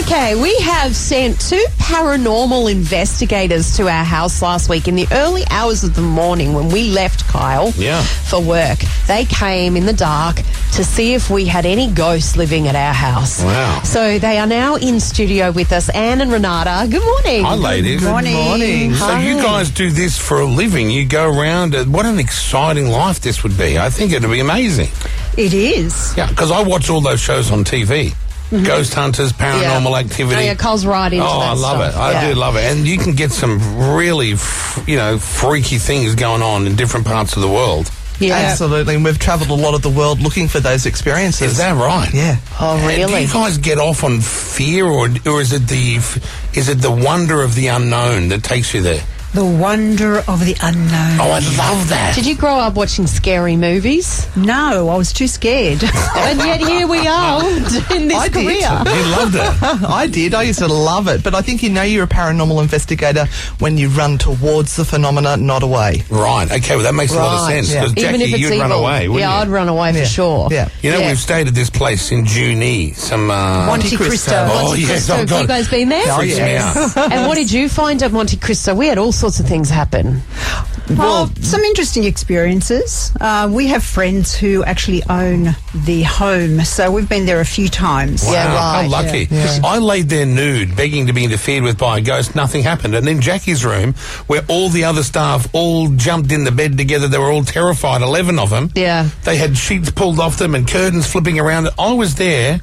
Okay, we have sent 2 paranormal investigators to our house last week in the early hours of the morning when we left Kyle for work. They came in the dark to see if we had any ghosts living at our house. Wow. So they are now in studio with us, Anne and Renata. Good morning. Hi, ladies. Good morning. So Hi. you guys do this for a living. You go around. What an exciting life this would be. I think it'd be amazing. It is. Yeah, because I watch all those shows on TV. Ghost Hunters, Paranormal Activity. Oh, yeah, Kyle's right into that I love stuff. it. I do love it. And you can get some really, freaky things going on in different parts of the world. Yeah. Absolutely, and we've travelled a lot of the world looking for those experiences. Is that right? Yeah. Oh, really? Do you guys get off on fear, or is it the wonder of the unknown that takes you there? The wonder of the unknown. Oh, I love that. Did you grow up watching scary movies? No, I was too scared. And yet here we are in this I did. career. You loved it. I did. I used to love it. But I think you're a paranormal investigator when you run towards the phenomena, not away. Right. Okay. Well, that makes a lot of sense. Because Even Jackie, if it's you'd evil. run away, wouldn't you? I'd run away for sure. Yeah. You know, we've stayed at this place in Junee. Monte Cristo. Oh, yes. Oh, Have God. you guys been there? Oh, Freaks me out. And what did you find at Monte Cristo? We had all sorts of things happen. Well, some interesting experiences. We have friends who actually own the home, so we've been there a few times. Wow, Yeah, right. how lucky. Yeah. I laid there nude, begging to be interfered with by a ghost. Nothing happened. And in Jackie's room, where all the other staff all jumped in the bed together, they were all terrified, 11 of them. Yeah. They had sheets pulled off them and curtains flipping around. I was there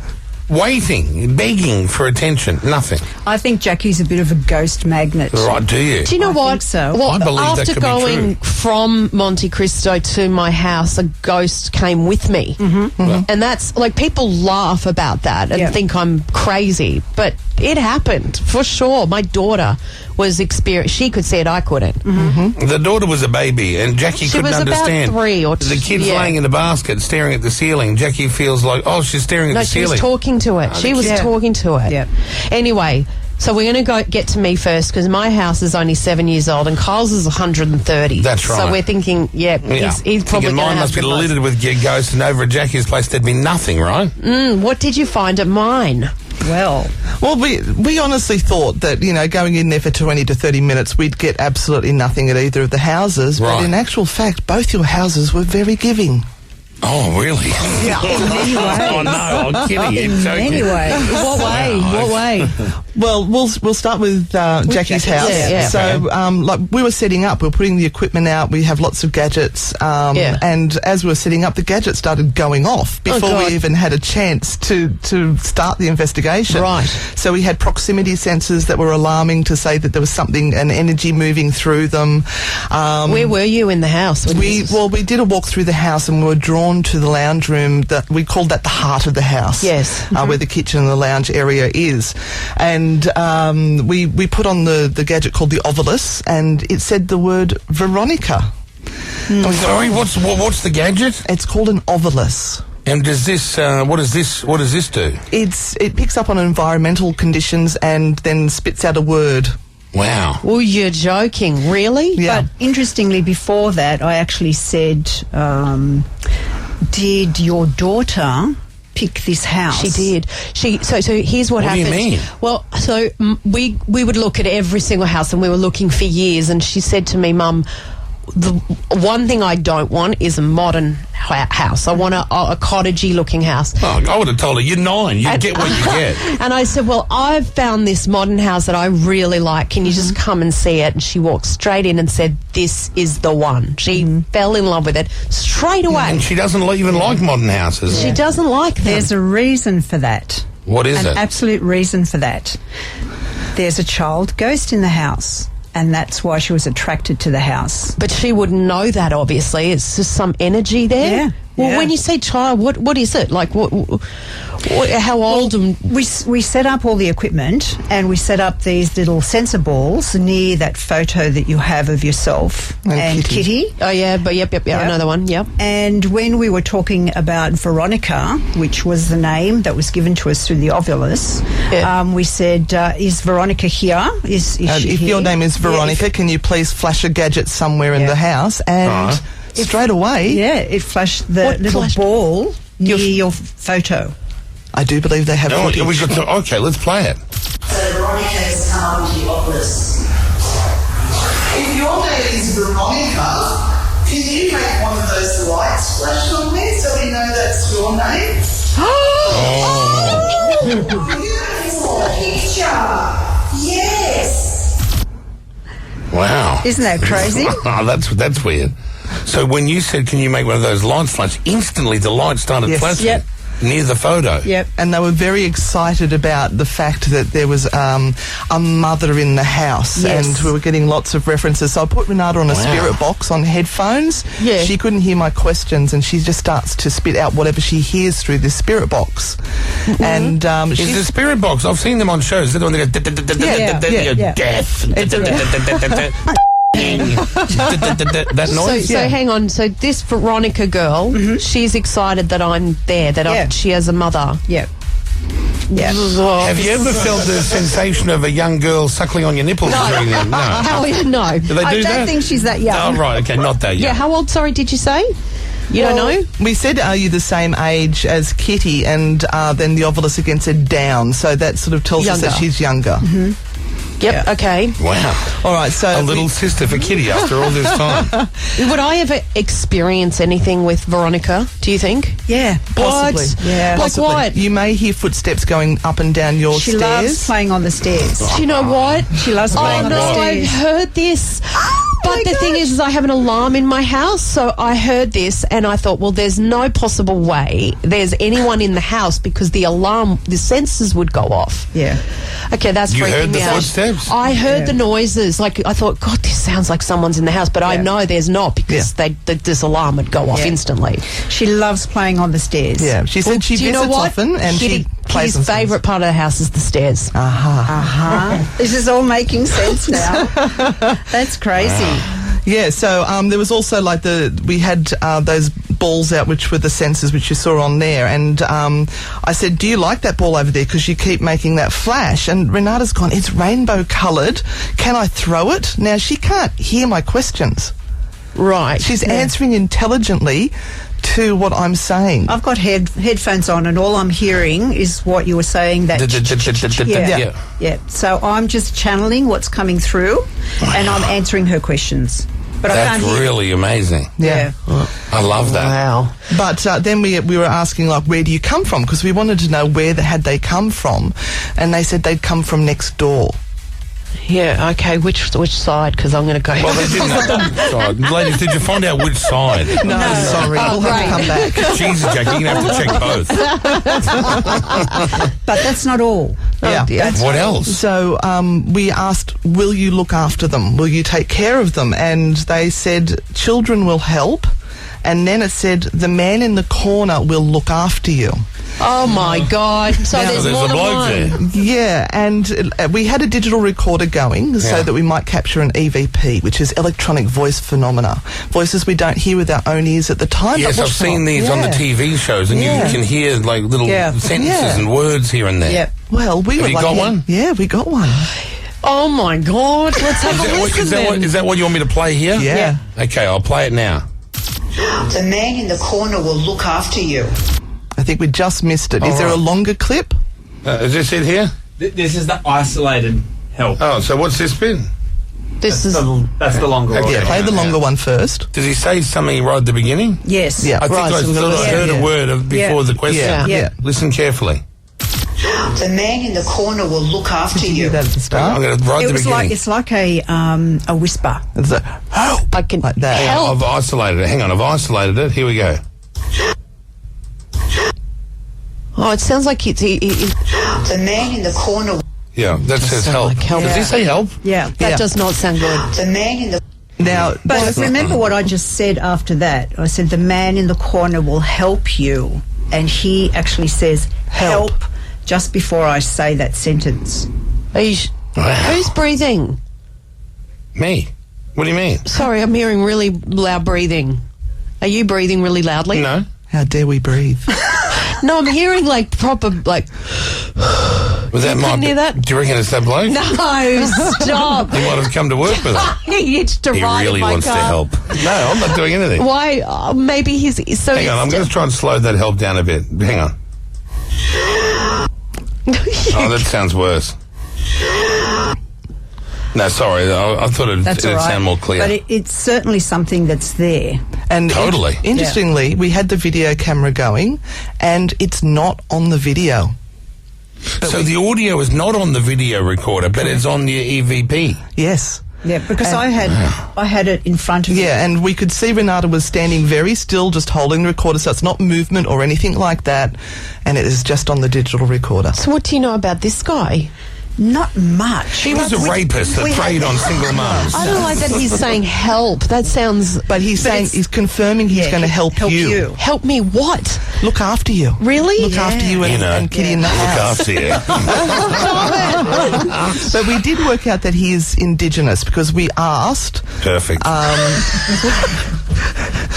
waiting, begging for attention. Nothing. I think Jackie's a bit of a ghost magnet. Right, do you? Do you know I what? think so. Well, I believe that after could be going true. from Monte Cristo to my house, a ghost came with me. And that's like, people laugh about that and think I'm crazy, but it happened for sure. My daughter was she could see it, I couldn't. The daughter was a baby, and Jackie She couldn't was about understand. 3 or The 2. kid's laying in the basket, staring at the ceiling. Jackie feels like, she's staring at No, the she ceiling. was talking to it. She was talking to it. Yep. Anyway, so we're going to get to me first because my house is only 7 years old and Kyle's is 130. That's right. So we're thinking, he's probably Thinking going to mine have must be the most. littered with ghosts, and over at Jackie's place there'd be nothing, right? What did you find at mine? Well, we honestly thought that, going in there for 20 to 30 minutes, we'd get absolutely nothing at either of the houses. Right. But in actual fact, both your houses were very giving. Oh, really? in many ways. Oh, no, I'm kidding you. In many ways. What way? What way? Well, we'll start with Jackie's house. Yeah. So, we were setting up, we were putting the equipment out. We have lots of gadgets, and as we were setting up, the gadget started going off before we even had a chance to start the investigation. Right. So we had proximity sensors that were alarming to say that there was an energy moving through them. Where were you in the house? We did a walk through the house, and we were drawn to the lounge room that we called that the heart of the house. Yes. Where the kitchen and the lounge area is. And we put on the gadget called the Ovilus, and it said the word Veronica. Sorry, what's the gadget? It's called an Ovilus. And does this, what does this do? It picks up on environmental conditions and then spits out a word. Wow. Oh, you're joking. Really? Yeah. But interestingly, before that, I actually said, did your daughter pick this house? She did. So here's what happened. What do you mean? Well, so we would look at every single house, and we were looking for years, and she said to me, Mum, the one thing I don't want is a modern house. I want a cottagey looking house. Oh, I would have told her, you're 9, you get what you get. And I said, well, I've found this modern house that I really like. Can you just come and see it? And she walked straight in and said, this is the one. She fell in love with it straight away. And she doesn't even like modern houses. She doesn't like them. There's a reason for that. What is An it? absolute reason for that. There's a child ghost in the house, and that's why she was attracted to the house. But she wouldn't know that, obviously. It's just some energy there. Yeah. Well, Yeah. when you say child, what is it? Like, how old? We set up all the equipment, and we set up these little sensor balls near that photo that you have of yourself and Kitty. Oh, yeah, but yep, another one, yep. And when we were talking about Veronica, which was the name that was given to us through the Ovilus, we said, is Veronica here? Is she If here? your name is Veronica, can you please flash a gadget somewhere in the house? And straight away... Yeah, it flashed the little ball near your photo. I do believe they have footage. Okay, let's play it. So Veronica has come to the office. If your name is Veronica, can you make one of those lights flash on me so we know that's your name? Beautiful picture. Yes. Wow. Isn't that crazy? That's weird. So when you said, can you make one of those lights flash, instantly the light started flashing. Yep. Near the photo. Yep. And they were very excited about the fact that there was a mother in the house, and we were getting lots of references. So I put Renata on a spirit box on headphones. Yeah. She couldn't hear my questions, and she just starts to spit out whatever she hears through this spirit box. And Is the spirit box? I've seen them on shows. They're the one that go death. That noise. So hang on. So this Veronica girl, she's excited that I'm there. That she has a mother. Yep. Yeah. Have you ever felt the sensation of a young girl suckling on your nipples during them? No. No. Do they do I don't that? think she's that young. Oh, right. Okay, not that young. Yeah. How old? Sorry, did you say? You don't know? We said, are you the same age as Kitty? And then the Ovilus again said down. So that sort of tells us that she's younger. Yep. Okay. Wow. All right. So a little sister for Kitty after all this time. Would I ever experience anything with Veronica? Do you think? Yeah. Possibly. What? Yeah. Like what? You may hear footsteps going up and down your She stairs. loves playing on the stairs. Do you know what? She loves playing on the I've stairs. heard this. But the thing is I have an alarm in my house, so I heard this and I thought, well, there's no possible way there's anyone in the house because the alarm, the sensors would go off. Yeah. Okay, that's You freaking heard me the out. footsteps? I heard the noises. Like, I thought, God, this sounds like someone's in the house, but I know there's not because this alarm would go off instantly. She loves playing on the stairs. Yeah, she said she Do you know visits what? often, and she plays Kitty's favourite part of the house is the stairs. This is all making sense now. That's crazy. Yeah, so there was also like we had those balls out, which were the sensors, which you saw on there, and I said, do you like that ball over there? Because you keep making that flash. And Renata's gone, it's rainbow coloured. Can I throw it? Now, she can't hear my questions. Right. She's answering intelligently to what I'm saying. I've got headphones on, and all I'm hearing is what you were saying. Yeah. So I'm just channeling what's coming through, and I'm answering her questions. But I can't That's hear. really amazing. Yeah. I love that. Wow. But then we were asking, like, where do you come from? Because we wanted to know where had they come from, and they said they'd come from next door. Yeah, okay, which side? Because I'm going to go... Well, they didn't. Sorry. Ladies, did you find out which side? No, sorry. We'll have to come back. Jesus, Jack, you're going to have to check both. But that's not all. Yeah. What else? So we asked, will you look after them? Will you take care of them? And they said, children will help. And then it said, the man in the corner will look after you. Oh, my God. So there's more a than bloke one. there. Yeah, and we had a digital recorder going so that we might capture an EVP, which is electronic voice phenomena. Voices we don't hear with our own ears at the time. Yes, but I've seen these on the TV shows, and you can hear like little sentences and words here and there. Yep. Well, we Have were you lucky. got one? Yeah, we got one. Oh, my God. Let's have a listen then. Is that what you want me to play here? Yeah. Okay, I'll play it now. The man in the corner will look after you. I think we just missed it. Is there a longer clip? Is this it here? This is the isolated help. Oh, so what's this been? This is... That's the longer one. Okay. Yeah, play the longer one first. Did he say something right at the beginning? Yes. Yeah. I think I thought I heard a word before the question. Yeah. Listen carefully. The man in the corner will look after You you. that at the I'm start. going to right at It the was beginning. it's like a whisper. It's like, help! I can Like that. help. I've isolated it. Hang on, I've isolated it. Here we go. Oh, it sounds like it's... The man in the corner. Yeah, that says sound help. like help. Does he say help? Yeah. That does not sound good. The man in the. Now, But remember what I just said after that. I said the man in the corner will help you, and he actually says help just before I say that sentence. Who's breathing? Me? What do you mean? Sorry, I'm hearing really loud breathing. Are you breathing really loudly? No. how dare we breathe? No, I'm hearing like proper like... Was that couldn't hear that? Do you reckon it's that bloke? No, stop. He might have come to work with her. He hitched a He ride in really my wants car. to help. No, I'm not doing anything. Why? Maybe he's... So Hang on, I'm going to try and slow that help down a bit. Hang on. Oh, that sounds worse. No, sorry. I thought it'd sound more clear. But it's certainly something that's there. And totally. Interestingly, we had the video camera going, and it's not on the video. So the audio is not on the video recorder, but it's on your EVP. Yes. Yeah, because I had it in front of me. Yeah, and we could see Renata was standing very still, just holding the recorder, so it's not movement or anything like that, and it is just on the digital recorder. So what do you know about this guy? Not much. He was a rapist that preyed on single mums. I don't like that he's saying help. That sounds... But he's confirming he's going to help you. Help me what? Look after you. Really? Look after you and Kitty in the house. Look after you. But we did work out that he is Indigenous because we asked... Perfect.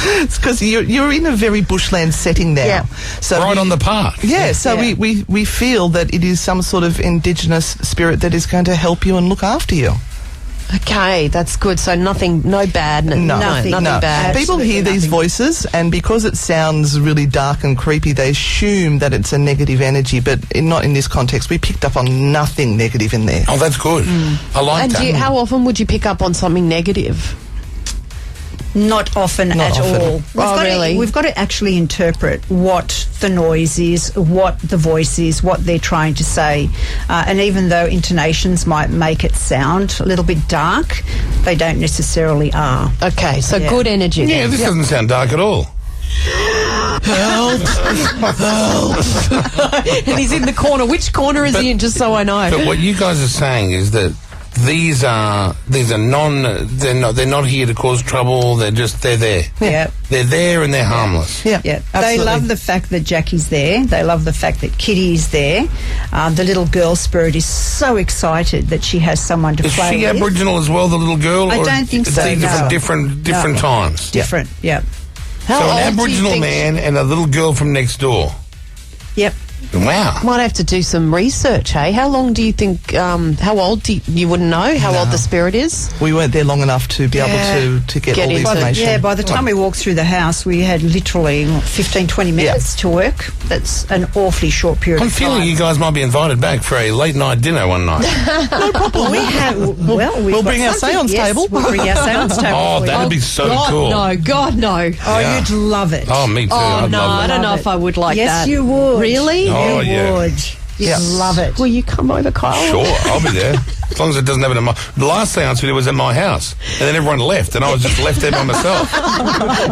It's because you're in a very bushland setting now. Yeah. So right on the park. Yeah, so we feel that it is some sort of Indigenous spirit that is going to help you and look after you. Okay, that's good. So nothing, no bad, nothing bad. People hear these voices, and because it sounds really dark and creepy, they assume that it's a negative energy, but not in this context. We picked up on nothing negative in there. Oh, that's good. I like that. And how often would you pick up on something negative? Not often at all. We've got to actually interpret what the noise is, what the voice is, what they're trying to say. And even though intonations might make it sound a little bit dark, they don't necessarily are. Okay, so good energy. Yeah, this doesn't sound dark at all. Help! Help! And he's in the corner. Which corner is he in, just so I know? But what you guys are saying is that they're not here to cause trouble. They're there. Yeah. They're there and they're harmless. Yeah. They love the fact that Jackie's there. They love the fact that Kitty's there. The little girl spirit is so excited that she has someone to play with. Is she Aboriginal as well, the little girl? I don't think so. These are different times. Different, yeah. So an Aboriginal man and a little girl from next door. Yep. Wow. Might have to do some research, hey? How long do you think, how old you wouldn't know how old the spirit is? We weren't there long enough to be able to get all the information. By the time we walked through the house, we had literally 15, 20 minutes to work. That's an awfully short period of time. I'm feeling you guys might be invited back for a late night dinner one night. No problem. We'll bring our seance table. We'll bring our seance table. Oh, that'd be so cool. God, no. Oh, you'd love it. Oh, me too. Oh, no, I don't know if I would like that. Yes, you would. Really? Oh, you would. You'd love it. Will you come over, Kyle? Sure, I'll be there. As long as it doesn't have it in my... The last seance we did was at my house. And then everyone left, and I was just left there by myself.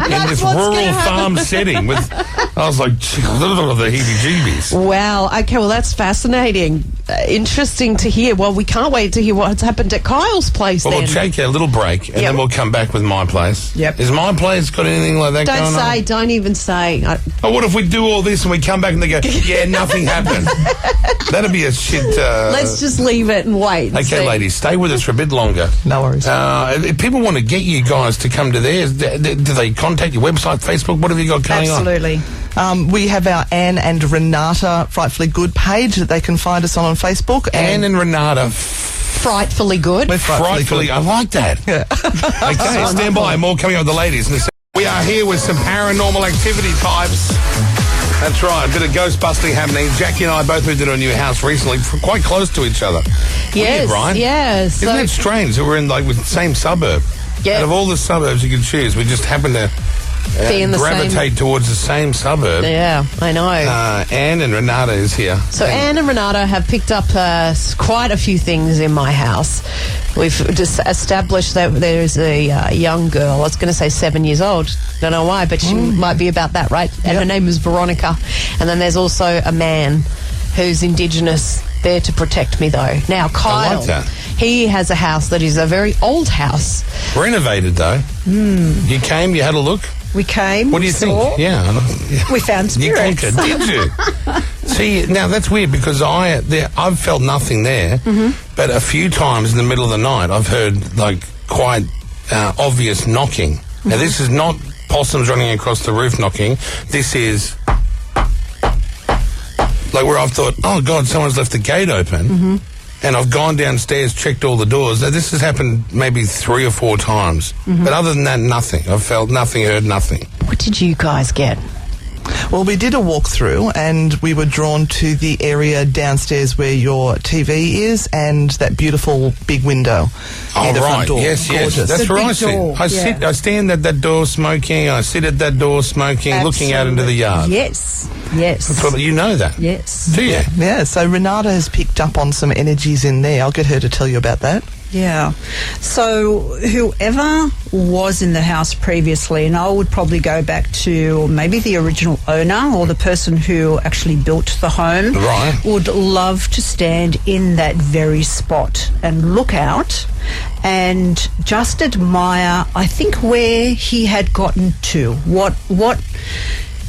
In this rural farm setting with... I was like, the heebie-jeebies. Wow. Okay, well, that's fascinating. Interesting to hear. Well, we can't wait to hear what's happened at Kyle's place Well, we'll take a little break, and then we'll come back with my place. Yep. Is my place got anything like that going on? Don't even say. Oh, what if we do all this and we come back and they go, yeah, nothing happened? That'd be a shit... Let's just leave it and wait. Okay, ladies, stay with us for a bit longer. No worries. If people want to get you guys to come to theirs, do they contact your website, Facebook? What have you got going on? Absolutely. We have our Anne and Renata Frightfully Good page that they can find us on Facebook. Anne and Renata. Frightfully Good. We're frightfully good. I like that. Yeah. Okay, stand by. More coming up with the ladies. We are here with some paranormal activity types. That's right, a bit of ghost busting happening. Jackie and I both moved into a new house recently, quite close to each other. Yes, weird, right? Yes. Isn't it strange that we're in with the same suburb? Yeah. Out of all the suburbs you could choose, we just happen to gravitate towards the same suburb. Yeah, I know. Anne and Renata is here. So Anne and Renata have picked up quite a few things in my house. We've just established that there's a young girl, I was going to say 7 years old, don't know why, but she might be about that, right? And her name is Veronica. And then there's also a man who's Indigenous, there to protect me though. Now, Kyle, I like that. He has a house that is a very old house. Renovated though. You came, you had a look? We came. What do you think? Yeah. We found spirits. You conquered, did you? See, now that's weird because I've felt nothing there, but a few times in the middle of the night I've heard quite obvious knocking. Now this is not possums running across the roof knocking. This is where I've thought, oh God, someone's left the gate open. And I've gone downstairs, checked all the doors. Now, this has happened maybe 3 or 4 times. But other than that, nothing. I've felt nothing, heard nothing. What did you guys get? Well, we did a walkthrough and we were drawn to the area downstairs where your TV is and that beautiful big window. Oh, the front right. door. Yes. Gorgeous. That's where I door, sit. I stand at that door smoking. I sit at that door smoking, looking out into the yard. Yes. That's what, you know that? Yes. Do you? Yeah, so Renata has picked up on some energies in there. I'll get her to tell you about that. Yeah. So whoever was in the house previously, and I would probably go back to maybe the original owner or the person who actually built the home, right, would love to stand in that very spot and look out and just admire, I think, where he had gotten to, what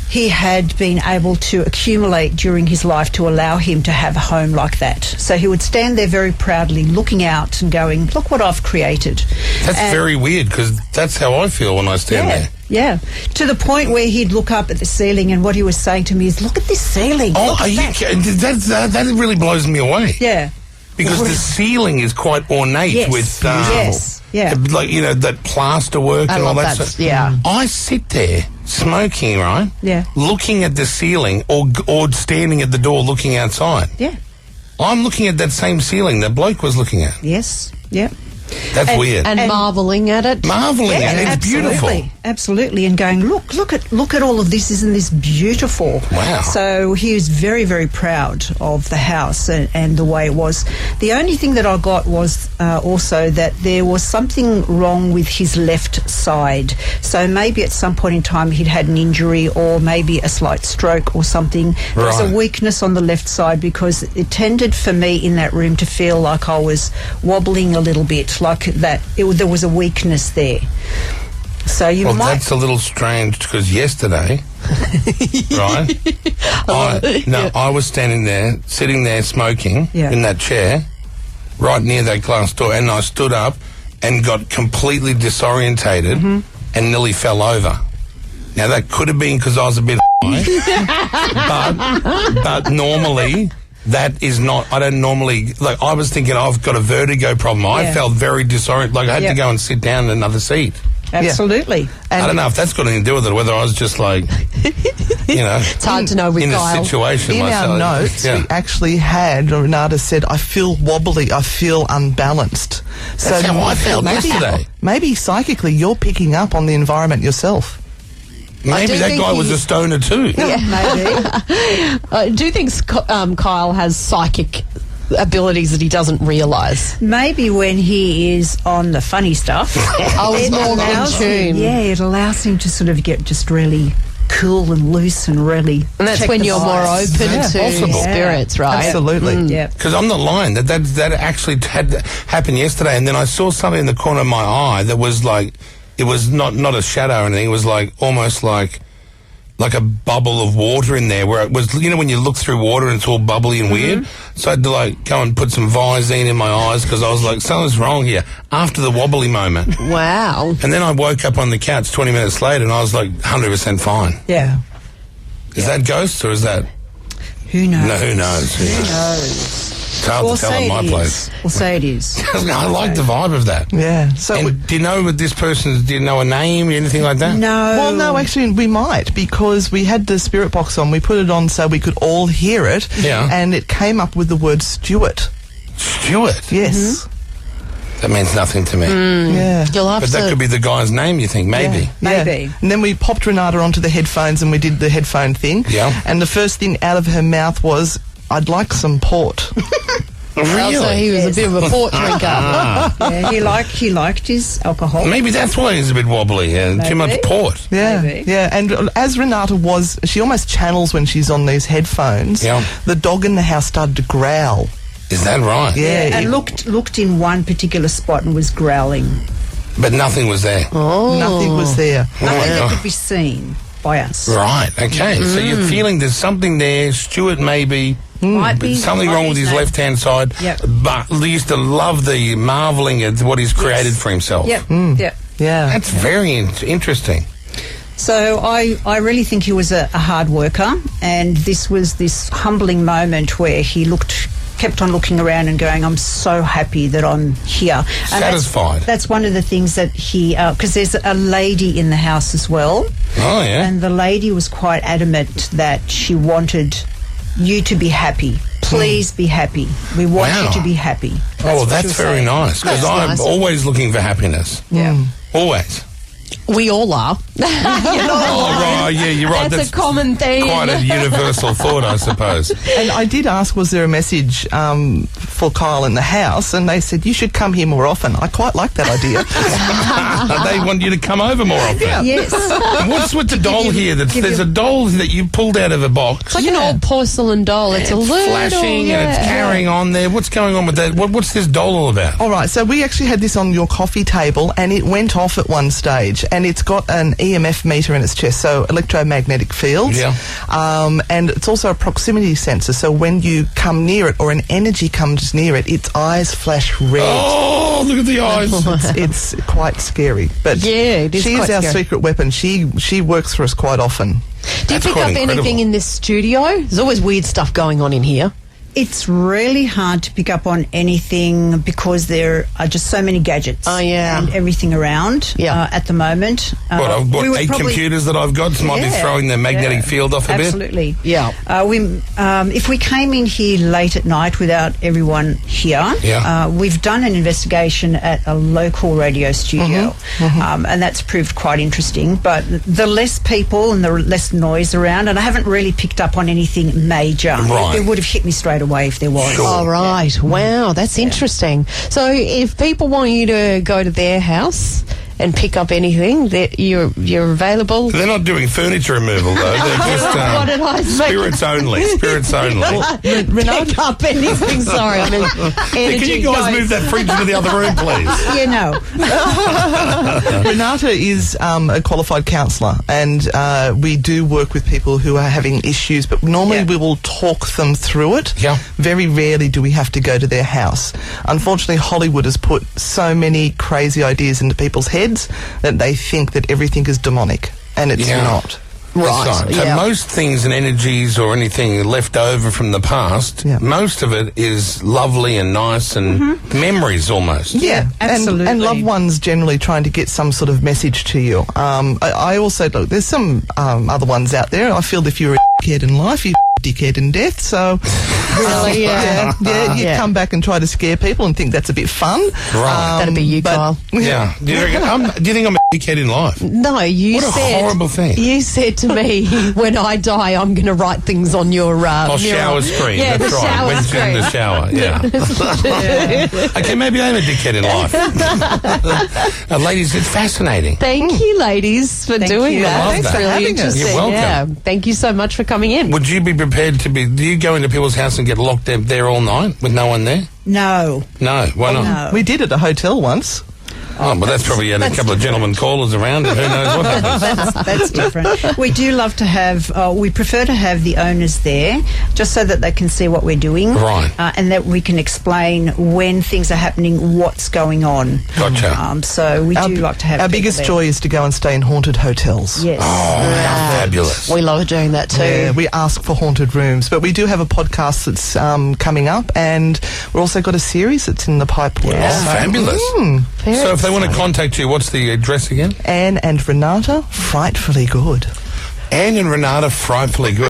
he had been able to accumulate during his life to allow him to have a home like that. So he would stand there very proudly looking out and going, look what I've created. That's very weird because that's how I feel when I stand there. Yeah, to the point where he'd look up at the ceiling and what he was saying to me is, look at this ceiling. Oh, that really blows me away. Yeah. Because the ceiling is quite ornate with like, you know, that plaster work and all that stuff. Yeah. I sit there smoking, right? Yeah. Looking at the ceiling or standing at the door looking outside. Yeah. I'm looking at that same ceiling that bloke was looking at. Yes. Yeah. That's weird. And marvelling at it. Marvelling at it. It's beautiful. Absolutely. And going, look at all of this. Isn't this beautiful? Wow. So he was very, very proud of the house and the way it was. The only thing that I got was also that there was something wrong with his left side. So maybe at some point in time he'd had an injury or maybe a slight stroke or something. There was a weakness on the left side because it tended for me in that room to feel like I was wobbling a little bit, like that there was a weakness there. So that's a little strange because yesterday, right? I was standing there, sitting there smoking in that chair, right near that glass door, and I stood up and got completely disorientated and nearly fell over. Now that could have been because I was a bit high, but normally. That is not, I don't normally, like, I was thinking I've got a vertigo problem. I felt very disoriented, like I had to go and sit down in another seat. Absolutely. And I don't know if that's got anything to do with it, whether I was just like, you know. It's hard to know with Kyle. In a situation in myself. Our notes, we actually had, Renata said, I feel wobbly, I feel unbalanced. That's how I felt yesterday. Maybe psychically you're picking up on the environment yourself. Maybe that guy was a stoner too. Yeah, maybe. I do think Kyle has psychic abilities that he doesn't realise. Maybe when he is on the funny stuff, he's more in tune. It allows him to sort of get just really cool and loose and really. And that's when you're more open to spirits, right? Absolutely. Yeah. Because I'm not lying. That actually had happened yesterday, and then I saw something in the corner of my eye that was like. It was not a shadow or anything. It was like almost like a bubble of water in there where it was, you know, when you look through water and it's all bubbly and weird. So I had to like go and put some Visine in my eyes because I was like, something's wrong here after the wobbly moment. Wow. And then I woke up on the couch 20 minutes later and I was like 100% fine. Yeah. Is that ghosts or is that? Who knows? No, who knows? Who knows? It's hard to tell in my place. We'll say it is. I like the vibe of that. Yeah. So do you know what this person? Do you know a name or anything like that? No. Well, no, actually, we might because we had the spirit box on. We put it on so we could all hear it. Yeah. And it came up with the word Stuart. Stuart? Yes. That means nothing to me. Yeah. You'll have But that could be the guy's name, you think? Maybe. Maybe. And then we popped Renata onto the headphones and we did the headphone thing. Yeah. And the first thing out of her mouth was, I'd like some port. Really? So he was a bit of a port drinker. Yeah, he liked his alcohol. Maybe that's why he's a bit wobbly. Too much port. Yeah, Maybe. yeah. And as Renata was, she almost channels when she's on these headphones. Yeah. The dog in the house started to growl. Is that right? Yeah. And looked in one particular spot and was growling. But nothing was there. Nothing was there. Nothing that could be seen by us. Right, okay. So you're feeling there's something there. Stuart maybe. Might be Something wrong with his name. left-hand side. Yep. But he used to love the marvelling at what he's created for himself. Yep. Yep. Yeah. That's very interesting. So I really think he was a hard worker, and this was this humbling moment where he looked kept on looking around and going, I'm so happy that I'm here. And satisfied. That's one of the things that he, because there's a lady in the house as well. Oh, yeah. And the lady was quite adamant that she wanted you to be happy. Please be happy. We want you to be happy. That's very nice, because I'm always looking for happiness. Yeah. Always. We all are. Right, yeah, you're right. That's a common theme. Quite a universal thought, I suppose. And I did ask, was there a message for Kyle in the house? And they said, you should come here more often. I quite like that idea. They want you to come over more often. Yeah. Yes. And what's with the doll here? There's a doll that you pulled out of a box. It's like an old porcelain doll. It's a little flashing and it's carrying on there. What's going on with that? What's this doll all about? All right, so we actually had this on your coffee table, and it went off at one stage, and it's got an EMF meter in its chest, so electromagnetic fields. Yeah. And it's also a proximity sensor, so when you come near it or an energy comes near it, its eyes flash red. Oh, look at the eyes. It's quite scary. But it is she is quite our scary. secret weapon. She works for us quite often. Do you pick up anything in this studio? There's always weird stuff going on in here. It's really hard to pick up on anything because there are just so many gadgets and everything around at the moment. I've got 8 computers that I've got, so might be throwing the magnetic field off a bit. Absolutely. Yeah. If we came in here late at night without everyone here, we've done an investigation at a local radio studio, and that's proved quite interesting. But the less people and the less noise around, and I haven't really picked up on anything major. Right. It would have hit me straight away if there was. Sure. Oh, right. Wow, that's interesting. So if people want you to go to their house and pick up anything, that you're available. They're not doing furniture removal, though. They're just What did I say? spirits only. Spirits only. Pick up anything. Sorry, I mean, energy. Can you guys move that fridge to the other room, please? You know. Renata is a qualified counsellor, and we do work with people who are having issues, but normally we will talk them through it. Yeah. Very rarely do we have to go to their house. Unfortunately, Hollywood has put so many crazy ideas into people's heads that they think that everything is demonic, and it's not. Right. So most things and energies or anything left over from the past, most of it is lovely and nice and memories almost. Yeah, absolutely. And loved ones generally trying to get some sort of message to you. I also, look, there's some other ones out there. I feel if you're a dickhead in life, you're a dickhead in death. So, really, you come back and try to scare people and think that's a bit fun. Right. That'd be you, Kyle. Yeah. Do you think I'm a dickhead in life? No, you What a said. horrible thing. You said to me, when I die, I'm going to write things on your mirror. Shower screen. Yeah, that's the right. shower When she's screen. in the shower. Yeah. Okay, maybe I'm a dickhead in life. Ladies, it's fascinating. Thank you, ladies, for doing you. that. I love That's that. really Having us. interesting. You're welcome. Yeah. Thank you so much for coming in. Would you be prepared to be... Do you go into people's house and get locked there all night with no one there? No. No. Why not? No. We did at a hotel once. Oh, well, that's probably had a couple of gentlemen callers around, and who knows what happens. That's different. We do love to have, we prefer to have the owners there just so that they can see what we're doing. Right. And that we can explain when things are happening, what's going on. Gotcha. So we do like to have Our people biggest there. joy is to go and stay in haunted hotels. Yes. Oh, how fabulous. We love doing that too. Yeah, we ask for haunted rooms, but we do have a podcast that's coming up, and we've also got a series that's in the pipeline. Oh, fabulous. Very So if they want to exciting. contact you, what's the address again? Anne and Renata, frightfully good. Anne and Renata, frightfully good.